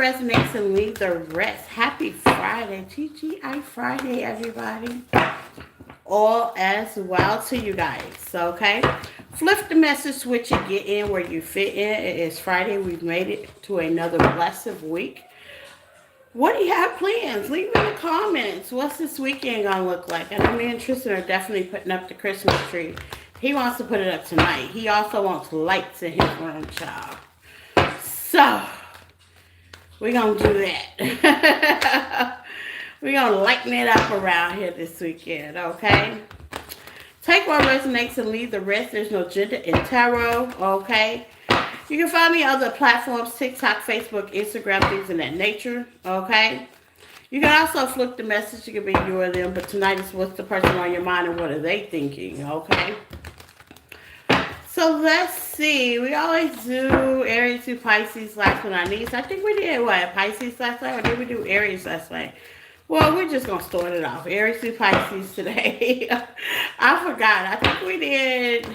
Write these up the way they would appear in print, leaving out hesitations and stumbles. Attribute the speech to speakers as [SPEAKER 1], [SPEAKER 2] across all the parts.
[SPEAKER 1] resonates and leave the rest. Happy Friday. TGI Friday, everybody. All as well to you guys. Okay? Flip the message switch and get in where you fit in. It is Friday. We've made it to another blessed week. What do you have plans? Leave in the comments. What's this weekend gonna look like? And me and Tristan are definitely putting up the Christmas tree. He wants to put it up tonight. He also wants lights in his room, child. So we're gonna do that. We're gonna lighten it up around here this weekend, okay? Take what resonates and leave the rest. There's no gender in tarot, okay? You can find me on other platforms, TikTok, Facebook, Instagram, things of that nature, okay? You can also flip the message. It can be you or them, but tonight is what's the person on your mind and what are they thinking, okay? So let's see. We always do Aries to Pisces last one on these. I think we did what? Pisces last night, or did we do Aries last night? Well, we're just gonna start it off. Aries to Pisces today. I forgot. I think we did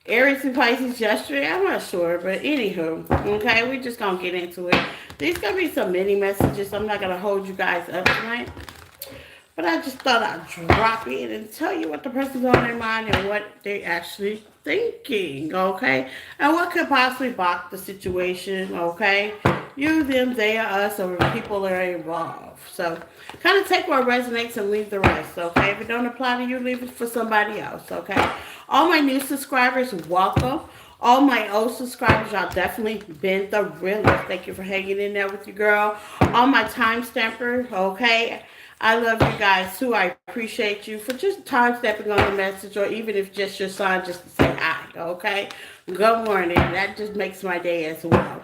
[SPEAKER 1] Aries and Pisces yesterday. I'm not sure, but anywho, okay, we're just gonna get into it. These gonna be some mini messages. I'm not gonna hold you guys up tonight, but I just thought I'd drop in and tell you what the person's on their mind and what they actually thinking, okay, and what could possibly block the situation, okay. You, them, they, or us, or people that are involved. So, kind of take what resonates and leave the rest, okay? If it don't apply to you, leave it for somebody else, okay? All my new subscribers, welcome. All my old subscribers, y'all definitely been the realest. Thank you for hanging in there with your girl. All my time stampers, okay? I love you guys too. I appreciate you for just time stepping on the message, or even if just your sign just to say hi, okay? Good morning. That just makes my day as well.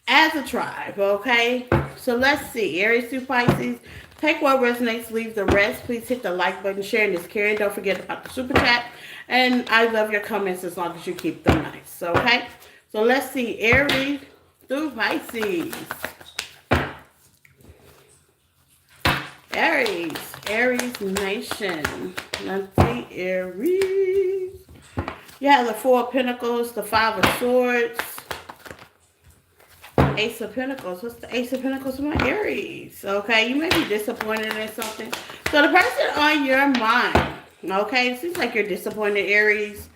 [SPEAKER 1] As a tribe, okay? So let's see. Aries through Pisces. Take what resonates, leave the rest. Please hit the like button, share, and this carry. Don't forget about the super chat. And I love your comments as long as you keep them nice, okay? So let's see. Aries through Pisces. Aries Nation. Let's see. Aries. You have the Four of Pentacles, the Five of Swords, Ace of Pentacles. What's the Ace of Pentacles in my Aries? Okay, you may be disappointed in something. So the person on your mind, okay, it seems like you're disappointed, Aries.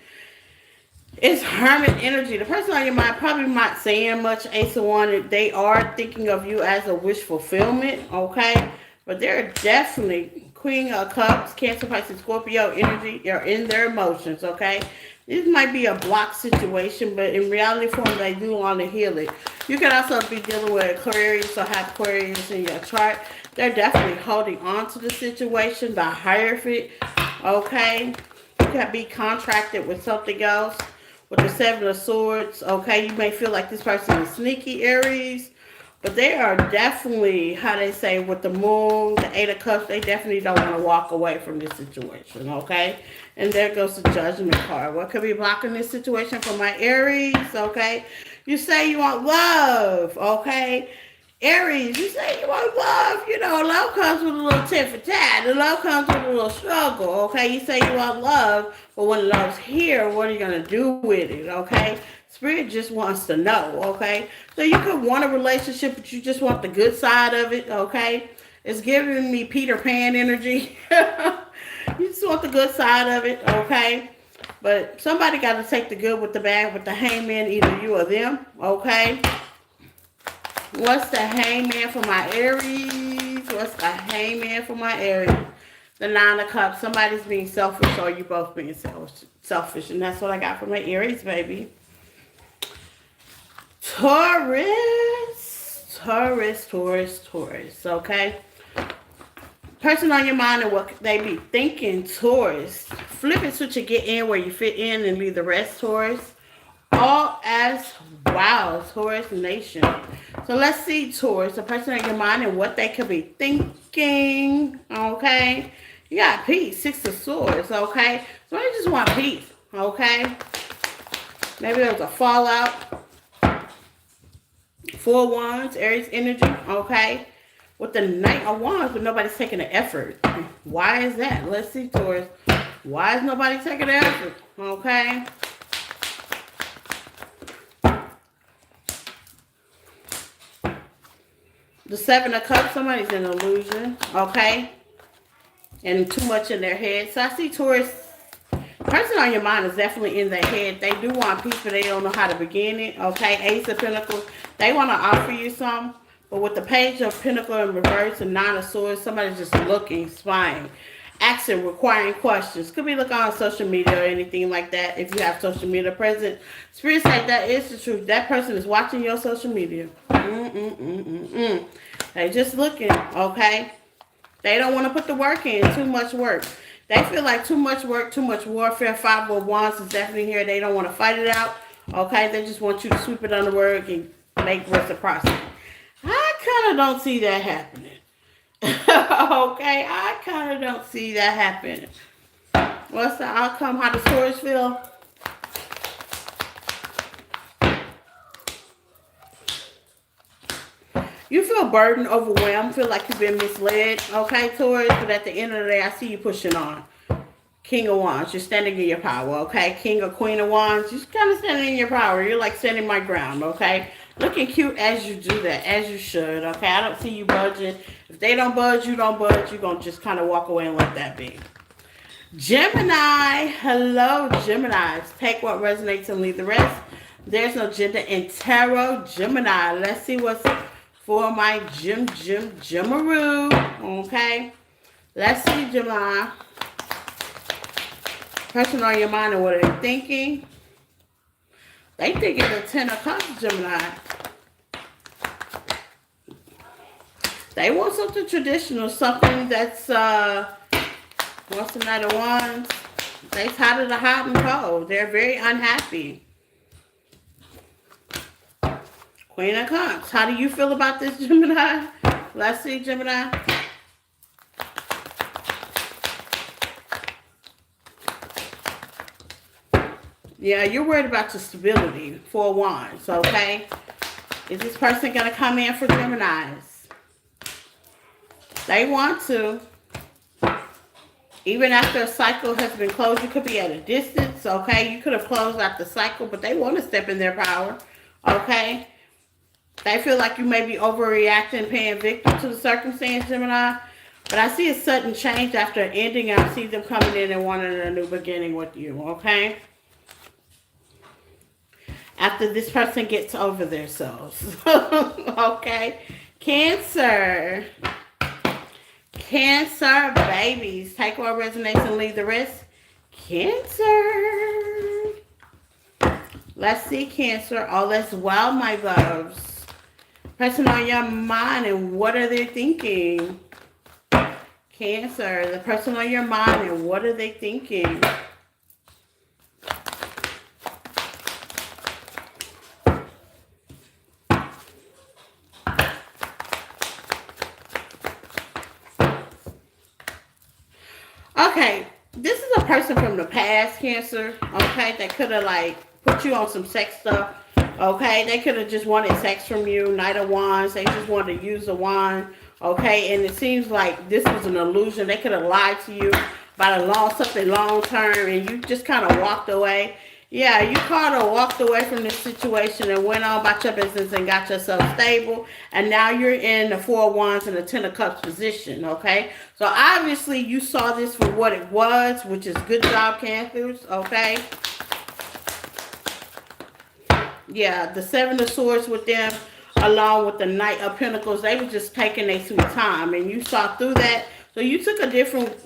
[SPEAKER 1] It's Hermit energy. The person on your mind probably not saying much, Ace of Wands. They are thinking of you as a wish fulfillment, okay? But they're definitely Queen of Cups, Cancer, Pisces, Scorpio energy. They're in their emotions, okay? This might be a block situation, but in reality form, they do want to heal it. You can also be dealing with Aquarius or have Aquarius in your chart. They're definitely holding on to the situation, the Hierophant, okay? You can be contracted with something else. With the Seven of Swords, okay? You may feel like this person is sneaky, Aries. But they are definitely, how they say, with the Moon, the Eight of Cups, they definitely don't want to walk away from this situation, okay? And there goes the Judgment card. What could be blocking this situation for my Aries, okay? You say you want love, okay? Aries, you say you want love. You know, love comes with a little tit for tat. The love comes with a little struggle, okay? You say you want love, but when love's here, what are you going to do with it, okay? Spirit just wants to know, okay? So you could want a relationship, but you just want the good side of it, okay? It's giving me Peter Pan energy. You just want the good side of it, okay? But somebody got to take the good with the bad with the hangman, either you or them, okay? What's the hangman for my Aries? What's the hangman for my Aries? The Nine of Cups. Somebody's being selfish, or you both being selfish. And that's what I got for my Aries, baby. Taurus, okay? Person on your mind and what they be thinking, Taurus. Flip it, switch it, get in where you fit in and leave the rest, Taurus. All as wow, Taurus Nation. So let's see, Taurus, the person on your mind and what they could be thinking, okay? You got peace, Six of Swords, okay? So I just want peace, okay? Maybe there was a fallout. Four of Wands, Aries energy, okay? With the Knight of Wands, but nobody's taking the effort. Why is that? Let's see, Taurus. Why is nobody taking the effort? Okay? The Seven of Cups, somebody's in illusion, okay? And too much in their head. So I see Taurus, person on your mind is definitely in their head. They do want peace, but they don't know how to begin it, okay? Ace of Pentacles, they want to offer you some. But with the Page of Pentacles in reverse and Nine of Swords, somebody's just looking, spying, asking, requiring questions. Could be looking on social media or anything like that if you have social media present. Spirit say that is the truth. That person is watching your social media. They just looking, okay? They don't want to put the work in, too much work. They feel like too much work, too much warfare. Five of Wands is definitely here. They don't want to fight it out, okay? They just want you to sweep it under work and make reciprocity. I kind of don't see that happening. Okay, I kind of don't see that happening. What's the outcome? How the Taurus feel? You feel burdened, overwhelmed, feel like you've been misled, okay, Taurus? But at the end of the day, I see you pushing on. King of Wands, you're standing in your power, okay? King or Queen of Wands, you're kind of standing in your power. You're like standing my ground, okay? Looking cute as you do that, as you should, okay? I don't see you budging. If they don't budge, you don't budge. You're going to just kind of walk away and let that be. Gemini, hello, Geminis. Take what resonates and leave the rest. There's no gender in tarot. Gemini, let's see what's for my Gemaroo, okay? Let's see, Gemini. Person on your mind and what are they thinking? They thinking the Ten of Cups, Gemini. They want something traditional, something that's, what's the Knight of Wands? They're tired of the hot and cold. They're very unhappy. Queen of Cups. How do you feel about this, Gemini? Let's see, Gemini. Yeah, you're worried about your stability. Four Wands, okay? Is this person going to come in for Geminis? They want to. Even after a cycle has been closed, you could be at a distance, okay? You could have closed out the cycle, but they want to step in their power, okay? They feel like you may be overreacting, paying victim to the circumstance, Gemini. But I see a sudden change after an ending. I see them coming in and wanting a new beginning with you, okay? After this person gets over themselves, okay? Cancer. Cancer, babies. Take what resonates and leave the rest. Cancer. Let's see, Cancer. All that's well, my loves. Person on your mind and what are they thinking? Cancer, the person on your mind and what are they thinking? Okay, this is a person from the past, Cancer, okay, that could have, like, put you on some sex stuff, okay? They could have just wanted sex from you, Knight of Wands. They just wanted to use a wand, okay? And it seems like this was an illusion. They could have lied to you about something long term, and you just kind of walked away. Yeah, you kind of walked away from this situation and went on about your business and got yourself stable. And now you're in the Four of Wands and the Ten of Cups position, okay? So obviously you saw this for what it was, which is good job, Cancers, okay? Yeah, the Seven of Swords with them, along with the Knight of Pentacles, they were just taking their sweet time. And you saw through that. So you took a different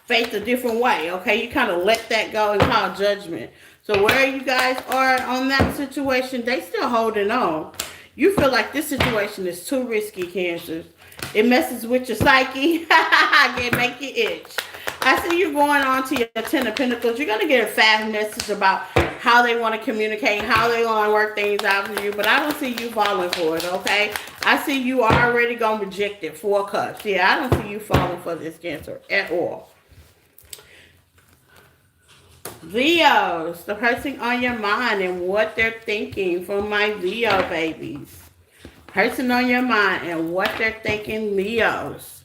[SPEAKER 1] faith a different way, okay? You kind of let that go and call judgment. So where you guys are on that situation, they still holding on. You feel like this situation is too risky, Cancers. It messes with your psyche. It make you itch. I see you going on to your Ten of Pentacles. You're going to get a fast message about how they want to communicate, how they want to work things out for you. But I don't see you falling for it, okay? I see you already going to reject it. Four of Cups. Yeah, I don't see you falling for this, Cancer, at all. Leos, the person on your mind and what they're thinking for my Leo babies. Person on your mind and what they're thinking, Leos.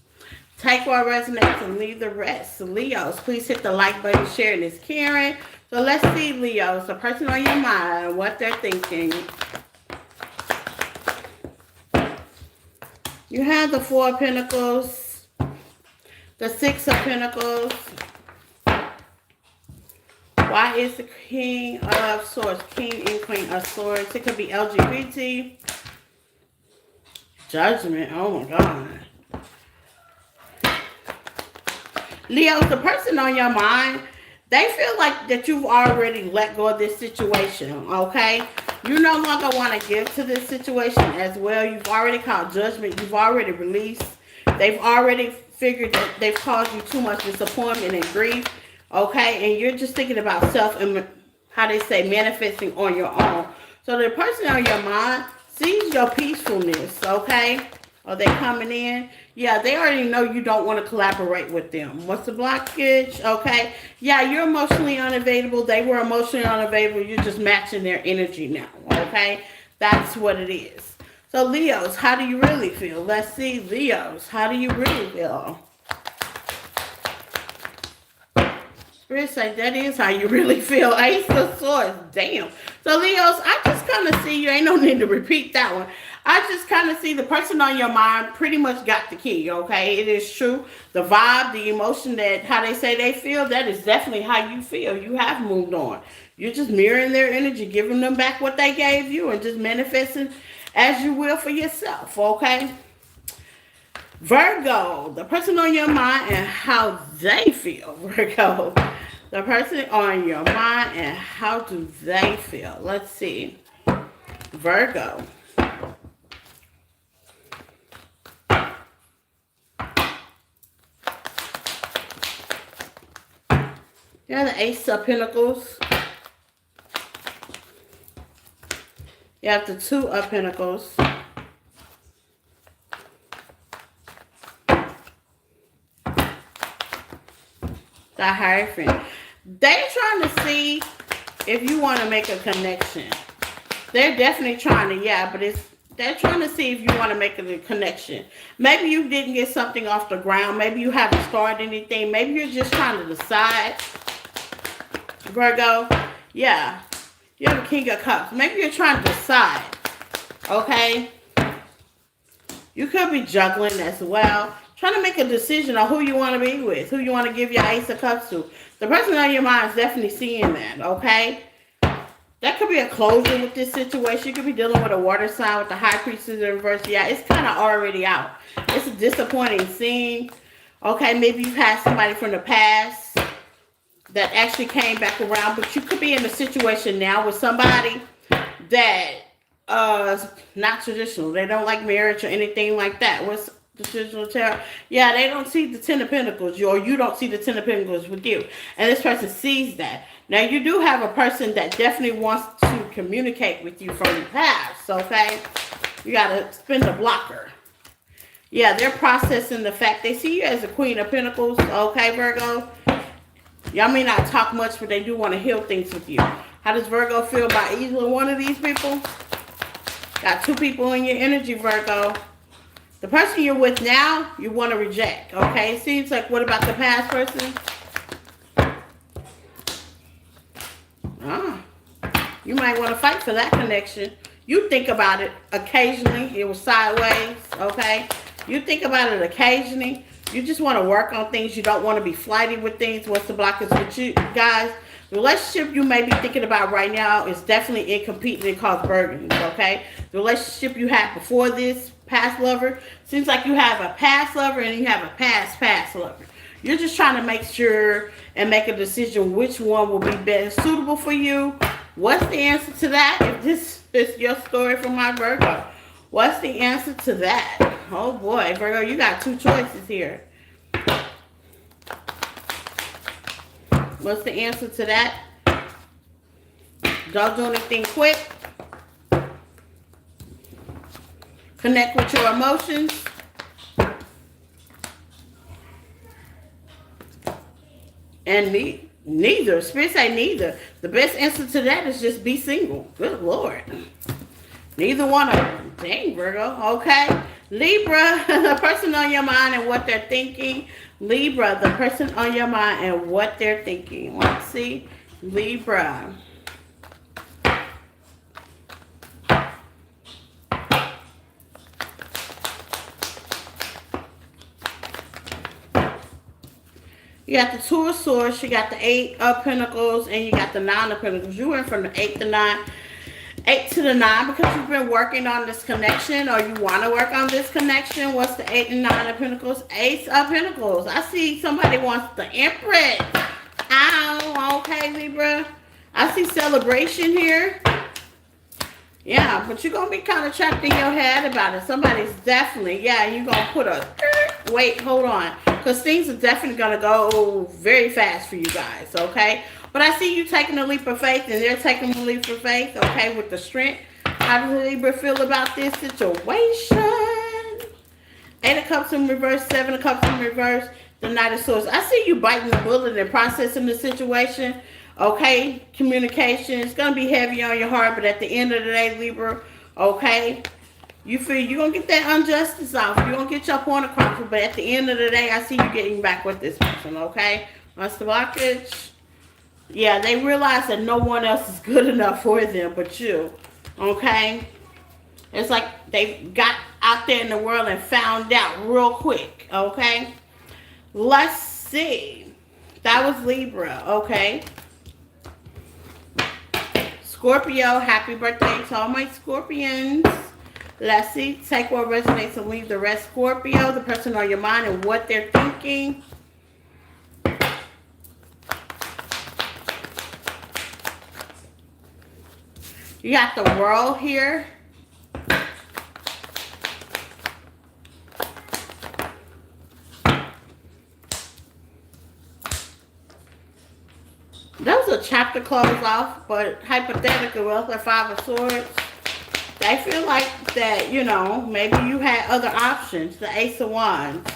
[SPEAKER 1] Take what resonates and leave the rest. Leos, please hit the like button, share this, Karen. So let's see, Leos, the person on your mind and what they're thinking. You have the Four of Pentacles, the Six of Pentacles. Why is the King of Swords? King and Queen of Swords. It could be LGBT. Judgment. Oh my God. Leo, the person on your mind, they feel like that you've already let go of this situation, okay? You no longer want to give to this situation as well. You've already called judgment. You've already released. They've already figured that they've caused you too much disappointment and grief, okay? And you're just thinking about self and how they say manifesting on your own. So the person on your mind sees your peacefulness, okay? Are they coming in? Yeah, they already know you don't want to collaborate with them. What's the blockage? Okay. Yeah, you're emotionally unavailable. They were emotionally unavailable. You're just matching their energy now. Okay. That's what it is. So Leos, how do you really feel? Let's see. Leos, how do you really feel? Spirit say that is how you really feel. Ace of Swords. Damn. So Leos, I just kind of see you. Ain't no need to repeat that one. I just kind of see the person on your mind pretty much got the key, okay? It is true. The vibe, the emotion, that how they say they feel, that is definitely how you feel. You have moved on. You're just mirroring their energy, giving them back what they gave you and just manifesting as you will for yourself, okay? Virgo, the person on your mind and how they feel, Virgo. The person on your mind and how do they feel? Let's see. Virgo. You have the Ace of Pentacles. You have the Two of Pentacles. The Hierophant. They're trying to see if you want to make a connection. They're definitely trying to, yeah, but they're trying to see if you want to make a connection. Maybe you didn't get something off the ground. Maybe you haven't started anything. Maybe you're just trying to decide. Virgo, yeah, you have a King of Cups. Maybe you're trying to decide, okay? You could be juggling as well. Trying to make a decision on who you want to be with, who you want to give your Ace of Cups to. The person on your mind is definitely seeing that, okay? That could be a closure with this situation. You could be dealing with a water sign with the High Priestess in reverse. Yeah, it's kind of already out. It's a disappointing scene. Okay, maybe you've had somebody from the past that actually came back around, but you could be in a situation now with somebody that is not traditional. They don't like marriage or anything like that. What's the traditional tarot? Yeah, they don't see the Ten of Pentacles, or you don't see the Ten of Pentacles with you. And this person sees that. Now, you do have a person that definitely wants to communicate with you from the past, okay? You got to spin the blocker. Yeah, they're processing the fact they see you as a Queen of Pentacles, okay, Virgo? Y'all may not talk much, but they do want to heal things with you. How does Virgo feel about either one of these people? Got two people in your energy, Virgo. The person you're with now, you want to reject, okay? Seems like, what about the past person? You might want to fight for that connection. You think about it occasionally. It was sideways, okay? You think about it occasionally. You just want to work on things. You don't want to be flighty with things. What's the blockage with you guys? The relationship you may be thinking about right now is definitely incomplete and it causes burdens, okay? The relationship you had before this, past lover, seems like you have a past lover and you have a past lover. You're just trying to make sure and make a decision which one will be best suitable for you. What's the answer to that? If this is your story from my Virgo, what's the answer to that? Oh boy, Virgo, you got two choices here. What's the answer to that? Don't do anything quick. Connect with your emotions. And neither. Spirit say neither. The best answer to that is just be single. Good Lord. Neither one of them. Dang, Virgo. Okay. Libra, the person on your mind and what they're thinking. Libra, the person on your mind and what they're thinking. Let's see. Libra. You got the Two of Swords, you got the Eight of Pentacles, and you got the Nine of Pentacles. You went from the 8 to 9. 8 to the 9 because you've been working on this connection or you want to work on this connection. What's the 8 and 9 of Pentacles? Ace of Pentacles. I see somebody wants the Empress. Ow, okay, Libra. I see celebration here. Yeah, but you're going to be kind of trapped in your head about it. Somebody's definitely, yeah, you're going to put a, wait, hold on. Because things are definitely going to go very fast for you guys, okay? But I see you taking a leap of faith and they're taking a leap of faith, okay, with the strength. How does Libra feel about this situation? 8 of Cups in reverse, 7 of Cups in reverse, the Knight of Swords. I see you biting the bullet and processing the situation, okay? Communication, it's going to be heavy on your heart, but at the end of the day, Libra, okay, you feel you're going to get that injustice off. You're going to get your point across, but at the end of the day, I see you getting back with this person, okay? That's the blockage. Yeah, they realize that no one else is good enough for them but you, okay? It's like they got out there in the world and found out real quick, okay? Let's see. That was Libra, okay? Scorpio, happy birthday to all my Scorpions. Let's see. Take what resonates and leave the rest. Scorpio, the person on your mind and what they're thinking. You got the World here. That was a chapter close off, but hypothetically, well, the 5 of Swords. They feel like that, you know, maybe you had other options. The Ace of Wands.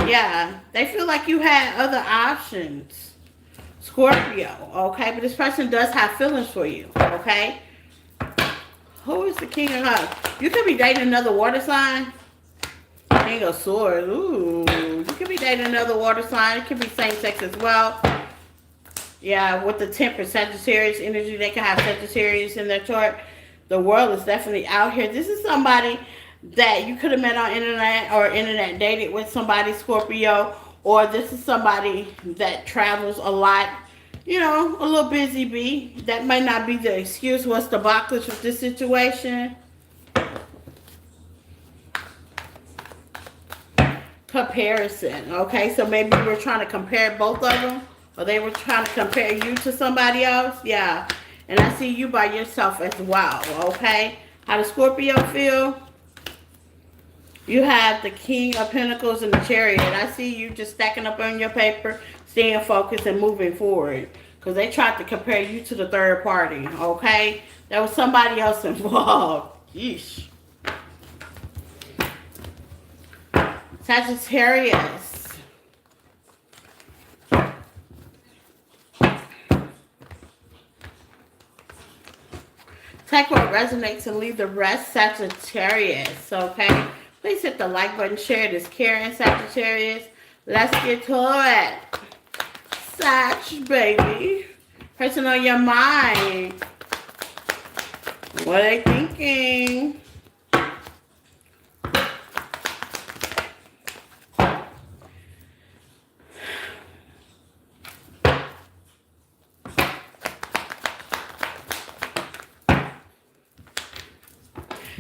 [SPEAKER 1] Yeah, they feel like you had other options. Scorpio, okay? But this person does have feelings for you, okay? Who is the King of Cups? You could be dating another water sign. King of Swords. Ooh. You could be dating another water sign. It could be same sex as well. Yeah, with the Temperance Sagittarius energy, they can have Sagittarius in their chart. The World is definitely out here. This is somebody that you could have met on internet or internet dated with somebody, Scorpio. Or this is somebody that travels a lot. You know, a little busy bee. That might not be the excuse. What's the blockage with this situation? Comparison. Okay, so maybe you were trying to compare both of them. Or they were trying to compare you to somebody else. Yeah. And I see you by yourself as well. Okay. How does Scorpio feel? You have the King of Pentacles and the Chariot. I see you just stacking up on your paper, staying focused and moving forward. Because they tried to compare you to the third party, okay? There was somebody else involved. Yeesh. Sagittarius. Take what resonates and leave the rest, Sagittarius, okay? Please hit the like button, share this, Karen, Sagittarius. Let's get to it. Sag, baby. Person on your mind. What are they thinking?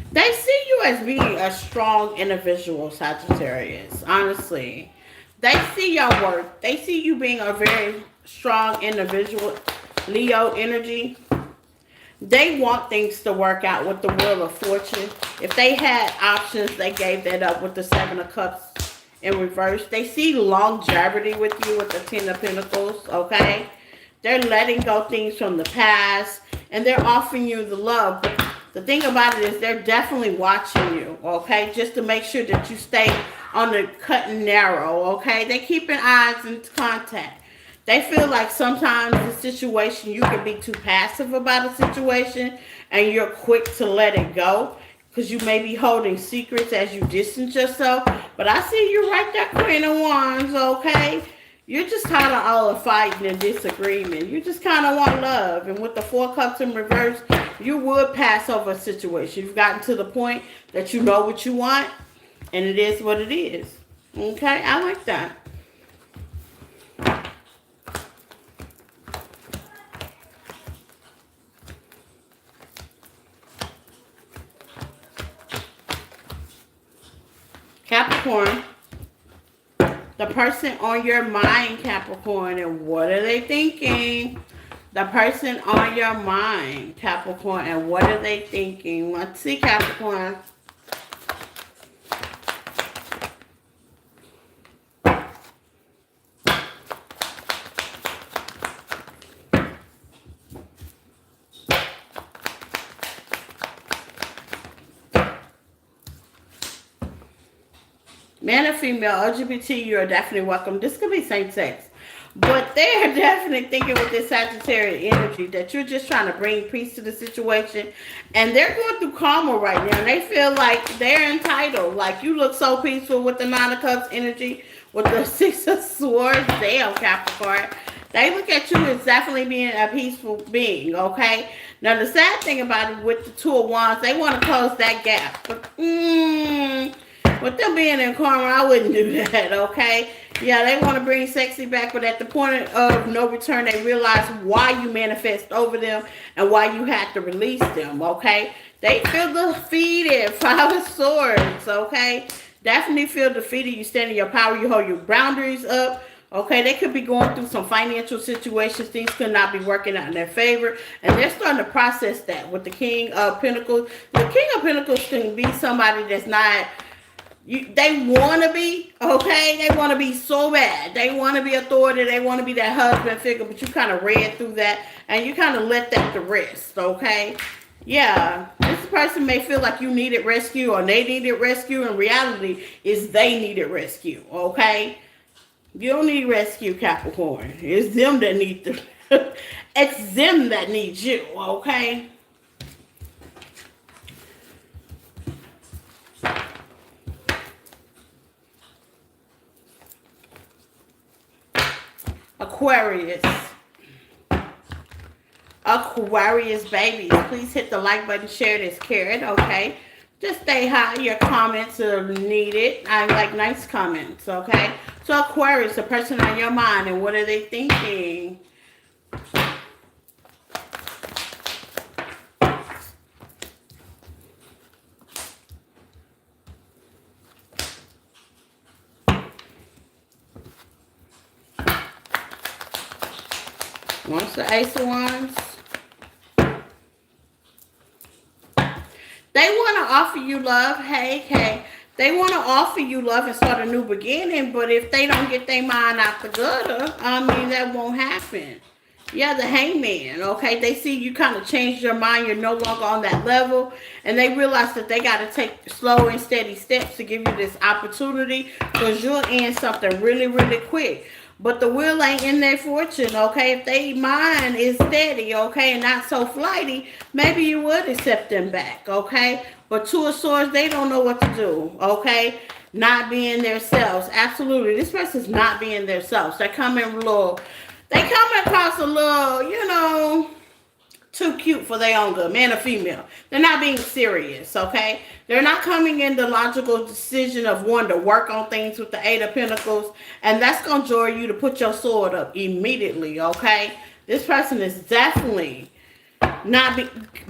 [SPEAKER 1] They see you as being a strong individual, Sagittarius. Honestly. They see your work. They see you being a very strong individual. Leo energy. They want things to work out with the Wheel of Fortune. If they had options, they gave that up with the 7 of Cups in reverse. They see longevity with you with the 10 of Pentacles, okay? They're letting go things from the past, and they're offering you the love. But the thing about it is they're definitely watching you, okay? Just to make sure that you stay on the cut and narrow, okay? They're keeping eyes in contact. They feel like sometimes the situation, you can be too passive about a situation and you're quick to let it go because you may be holding secrets as you distance yourself. But I see you right there, Queen of Wands, okay? You're just tired of all the fighting and disagreement. You just kind of want love. And with the 4 Cups in reverse, you would pass over a situation. You've gotten to the point that you know what you want and it is what it is. Okay? I like that. Capricorn, the person on your mind, Capricorn, and what are they thinking? The person on your mind, Capricorn, and what are they thinking? Let's see, Capricorn. Man or female, LGBT, you are definitely welcome. This could be same sex. But they're definitely thinking with this Sagittarius energy that you're just trying to bring peace to the situation. And they're going through karma right now. And they feel like they're entitled. Like, you look so peaceful with the Nine of Cups energy, with the Six of Swords, damn, Capricorn. They look at you as definitely being a peaceful being, okay? Now, the sad thing about it with the Two of Wands, they want to close that gap. But, with them being in karma, I wouldn't do that, okay? Yeah, they want to bring sexy back, but at the point of no return, they realize why you manifest over them and why you had to release them, okay? They feel defeated. Five of Swords, okay? Definitely feel defeated. You stand in your power. You hold your boundaries up. Okay, they could be going through some financial situations. Things could not be working out in their favor. And they're starting to process that with the King of Pentacles. The King of Pentacles can be somebody that's not... they want to be, okay? They want to be so bad. They want to be authority. They want to be that husband figure, but you kind of read through that, and you kind of let that to rest, okay? Yeah, this person may feel like you needed rescue or they needed rescue. In reality, is they needed rescue, okay? You don't need rescue, Capricorn. It's them that need the... it's them that need you, okay? Aquarius. Aquarius babies, please hit the like button, share this, Karen, okay? Just stay high. Your comments are needed. I like nice comments, okay? So Aquarius, the person on your mind, and what are they thinking? Once the Ace of Wands. They want to offer you love. Hey. They want to offer you love and start a new beginning. But if they don't get their mind out the gutter, that won't happen. Yeah, the Hangman, okay? They see you kind of change your mind. You're no longer on that level. And they realize that they got to take slow and steady steps to give you this opportunity. Because you'll end something really, really quick. But the wheel ain't in their fortune, okay? If their mind is steady, okay, and not so flighty, maybe you would accept them back, okay? But Two of Swords, they don't know what to do, okay? Not being themselves. Absolutely. This person's not being themselves. They come across a little, too cute for their own good, man or female. They're not being serious, okay? They're not coming in the logical decision of wanting to work on things with the Eight of Pentacles, and that's going to draw you to put your sword up immediately, okay? This person is definitely not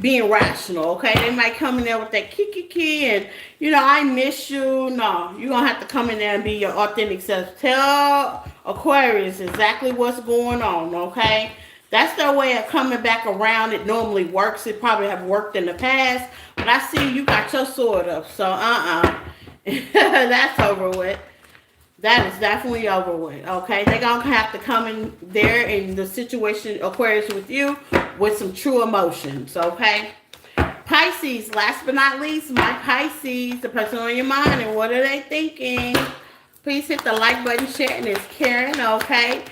[SPEAKER 1] being rational, okay? They might come in there with that kiki and, I miss you. No, you're going to have to come in there and be your authentic self. Tell Aquarius exactly what's going on, okay? That's their way of coming back around. It normally works. It probably have worked in the past. But I see you got your sword up. So, that's over with. That is definitely over with, okay? They're going to have to come in there in the situation, Aquarius, with you with some true emotions, okay? Pisces, last but not least, my Pisces, the person on your mind, and what are they thinking? Please hit the like button, share, and it's Karen, okay?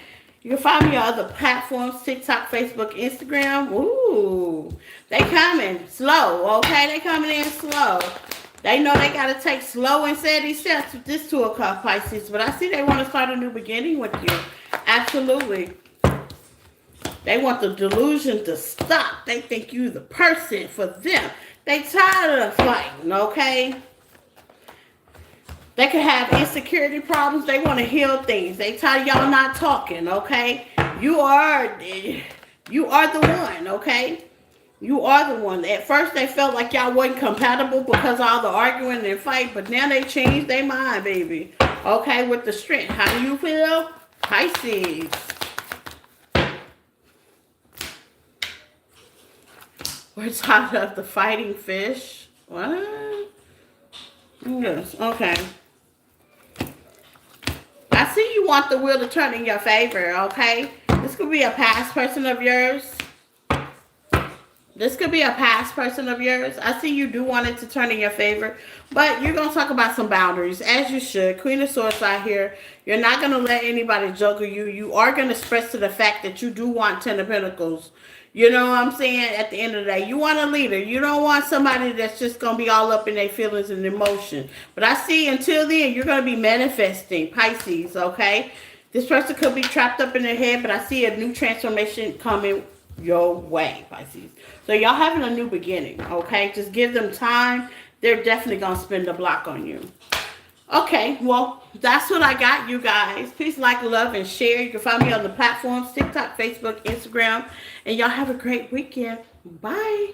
[SPEAKER 1] You can find me on other platforms, TikTok, Facebook, Instagram. Ooh, they coming slow, okay? They coming in slow. They know they got to take slow and steady steps with this Two of Cups, Pisces. But I see they want to start a new beginning with you. Absolutely. They want the delusion to stop. They think you the person for them. They tired of fighting, okay? They could have insecurity problems. They want to heal things. They tired of y'all not talking, okay? You are the one, okay? You are the one. At first, they felt like y'all wasn't compatible because of all the arguing and fight, but now they changed their mind, baby. Okay, with the strength. How do you feel? Pisces. We're tired of the fighting fish. What? Yes, okay. I see you want the wheel to turn in your favor, okay? This could be a past person of yours. This could be a past person of yours. I see you do want it to turn in your favor. But you're going to talk about some boundaries, as you should. Queen of Swords out here. You're not going to let anybody juggle you. You are going to express to the fact that you do want Ten of Pentacles. You know what I'm saying? At the end of the day, you want a leader. You don't want somebody that's just going to be all up in their feelings and emotion. But I see until then, you're going to be manifesting, Pisces, okay? This person could be trapped up in their head, but I see a new transformation coming your way, Pisces. So y'all having a new beginning, okay? Just give them time. They're definitely going to spin the block on you. Okay, well, that's what I got, you guys. Please like, love, and share. You can find me on the platforms, TikTok, Facebook, Instagram. And y'all have a great weekend. Bye.